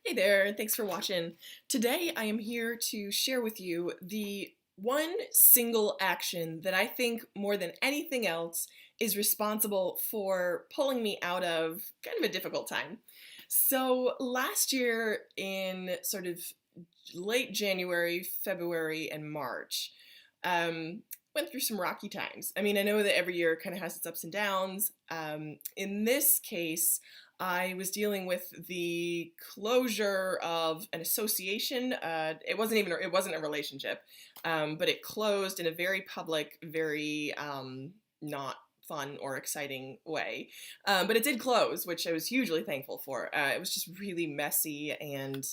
Hey there, thanks for watching. Today I am here to share with you the one single action that I think more than anything else is responsible for pulling me out of kind of a difficult time. So last year in sort of late January, February, and March, went through some rocky times. I mean, I know that every year kind of has its ups and downs. In this case, I was dealing with the closure of an association. It wasn't a relationship, but it closed in a very public, very not fun or exciting way. But it did close, which I was hugely thankful for. It was just really messy and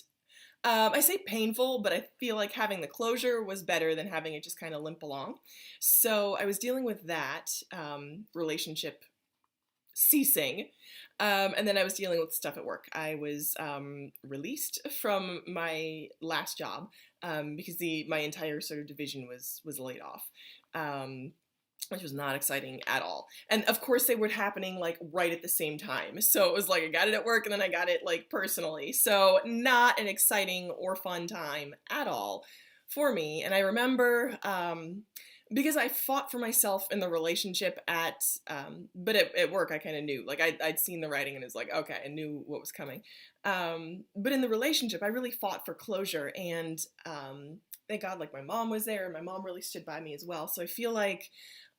I say painful, but I feel like having the closure was better than having it just kind of limp along. So I was dealing with that relationship ceasing. And then I was dealing with stuff at work. I was released from my last job because my entire sort of division was laid off. Um, which was not exciting at all. And of course they were happening like right at the same time. So it was like I got it at work and then I got it like personally. So not an exciting or fun time at all for me. And I remember because I fought for myself in the relationship but at work I kind of knew. Like I'd seen the writing and it was like, okay, I knew what was coming. But in the relationship, I really fought for closure and thank God, like my mom was there and my mom really stood by me as well. So I feel like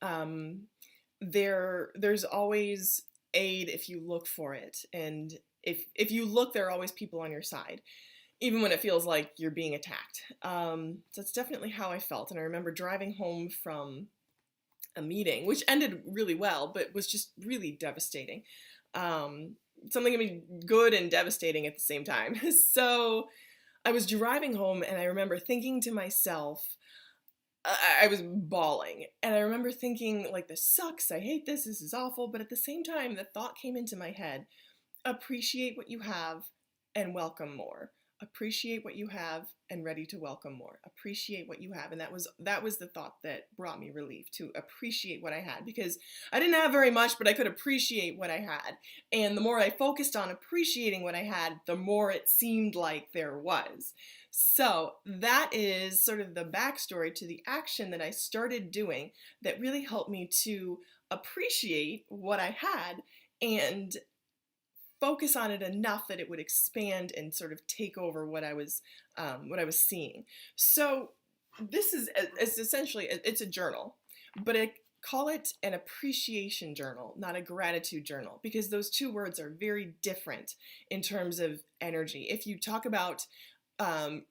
um, there's always aid if you look for it, and if you look, there are always people on your side, even when it feels like you're being attacked. So that's definitely how I felt, and I remember driving home from a meeting, which ended really well, but was just really devastating. Um, Something can be good and devastating at the same time. So I was driving home, and I remember thinking to myself, I was bawling. And I remember thinking, like, this sucks. I hate this. This is awful. But at the same time, the thought came into my head: appreciate what you have and welcome more. Appreciate what you have and ready to welcome more. Appreciate what you have. And that was the thought that brought me relief, to appreciate what I had, because I didn't have very much, but I could appreciate what I had. And the more I focused on appreciating what I had, the more it seemed like there was. So that is sort of the backstory to the action that I started doing that really helped me to appreciate what I had and focus on it enough that it would expand and sort of take over what I was seeing. So this is it's essentially it's a journal, but call it an appreciation journal, not a gratitude journal, because those two words are very different in terms of energy. If you talk about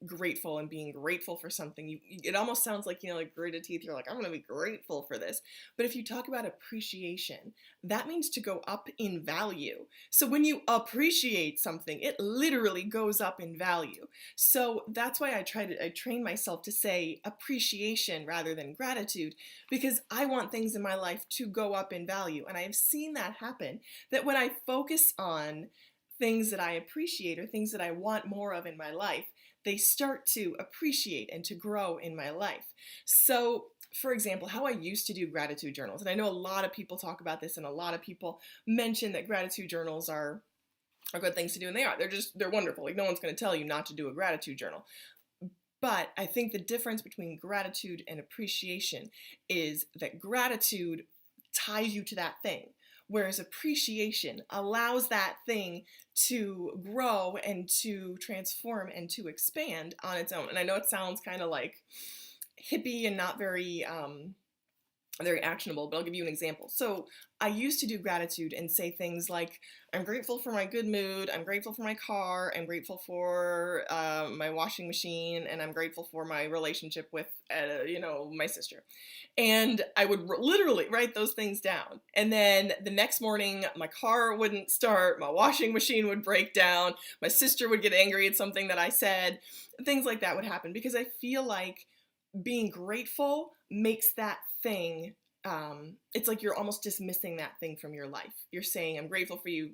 grateful and being grateful for something, it almost sounds like, like gritted teeth, you're like, I'm going to be grateful for this. But if you talk about appreciation, that means to go up in value. So when you appreciate something, it literally goes up in value. So that's why I train myself to say appreciation rather than gratitude, because I want things in my life to go up in value. And I have seen that happen, that when I focus on things that I appreciate or things that I want more of in my life, they start to appreciate and to grow in my life. So, for example, how I used to do gratitude journals, and I know a lot of people talk about this and a lot of people mention that gratitude journals are good things to do, and they are. They're wonderful. Like, no one's going to tell you not to do a gratitude journal. But I think the difference between gratitude and appreciation is that gratitude ties you to that thing, whereas appreciation allows that thing to grow and to transform and to expand on its own. And I know it sounds kind of like hippie and not very actionable, but I'll give you an example. So I used to do gratitude and say things like, I'm grateful for my good mood, I'm grateful for my car, I'm grateful for my washing machine, and I'm grateful for my relationship with, my sister. And I would literally write those things down. And then the next morning, my car wouldn't start, my washing machine would break down, my sister would get angry at something that I said, things like that would happen, because I feel like being grateful makes that thing, it's like you're almost dismissing that thing from your life. You're saying, I'm grateful for you,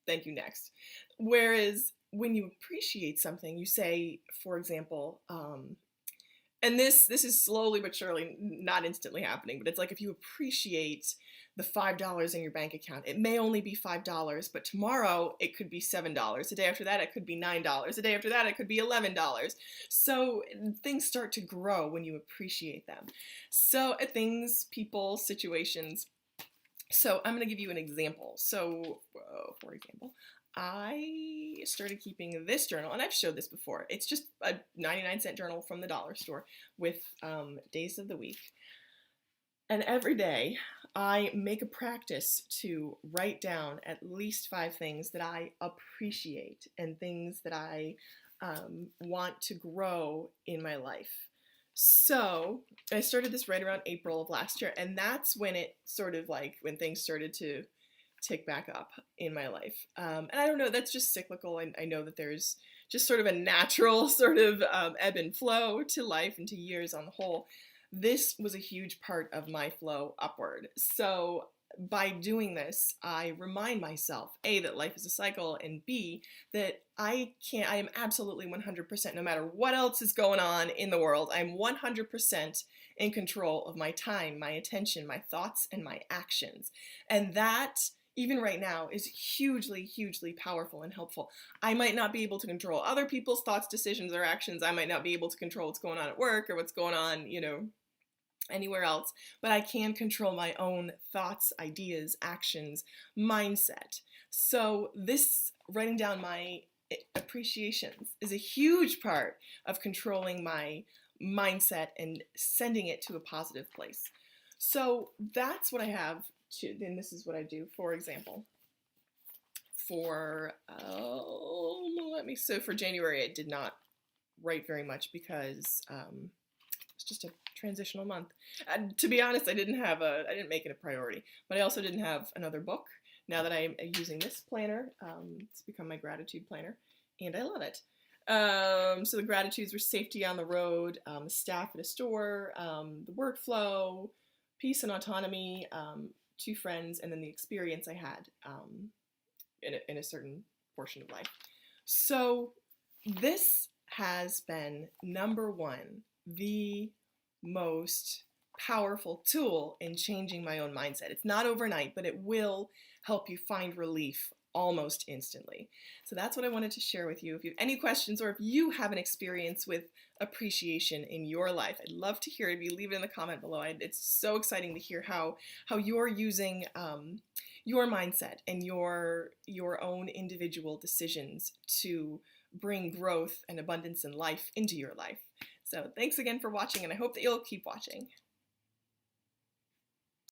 thank you, next. Whereas when you appreciate something, you say, for example, And this is slowly but surely not instantly happening, but it's like if you appreciate the $5 in your bank account, it may only be $5, but tomorrow it could be $7. The day after that it could be $9. The day after that it could be $11. So things start to grow when you appreciate them. So things, people, situations. So I'm going to give you an example. So for example, I started keeping this journal, and I've showed this before. It's just a 99-cent journal from the dollar store with days of the week. And every day I make a practice to write down at least 5 things that I appreciate and things that I want to grow in my life. So I started this right around April of last year, and that's when it sort of like when things started to tick back up in my life. And I don't know, that's just cyclical. I know that there's just sort of a natural sort of ebb and flow to life and to years on the whole. This was a huge part of my flow upward. So by doing this, I remind myself, A, that life is a cycle, and B, that I am absolutely 100%, no matter what else is going on in the world, I'm 100% in control of my time, my attention, my thoughts, and my actions. And that, even right now, is hugely, hugely powerful and helpful. I might not be able to control other people's thoughts, decisions, or actions. I might not be able to control what's going on at work or what's going on, anywhere else, but I can control my own thoughts, ideas, actions, mindset. So this writing down my appreciations is a huge part of controlling my mindset and sending it to a positive place. So that's what I have to, then this is what I do. For example, for for January I did not write very much because it's just a transitional month. To be honest, I didn't make it a priority, but I also didn't have another book. Now that I'm using this planner, it's become my gratitude planner, and I love it. So the gratitudes were safety on the road, staff at a store, the workflow, peace and autonomy, 2 friends, and then the experience I had in a certain portion of life. So this has been number 1, the most powerful tool in changing my own mindset. It's not overnight, but it will help you find relief almost instantly. So that's what I wanted to share with you. If you have any questions or if you have an experience with appreciation in your life, I'd love to hear it. If you leave it in the comment below, it's so exciting to hear how you're using your mindset and your own individual decisions to bring growth and abundance and life into your life. So thanks again for watching, and I hope that you'll keep watching.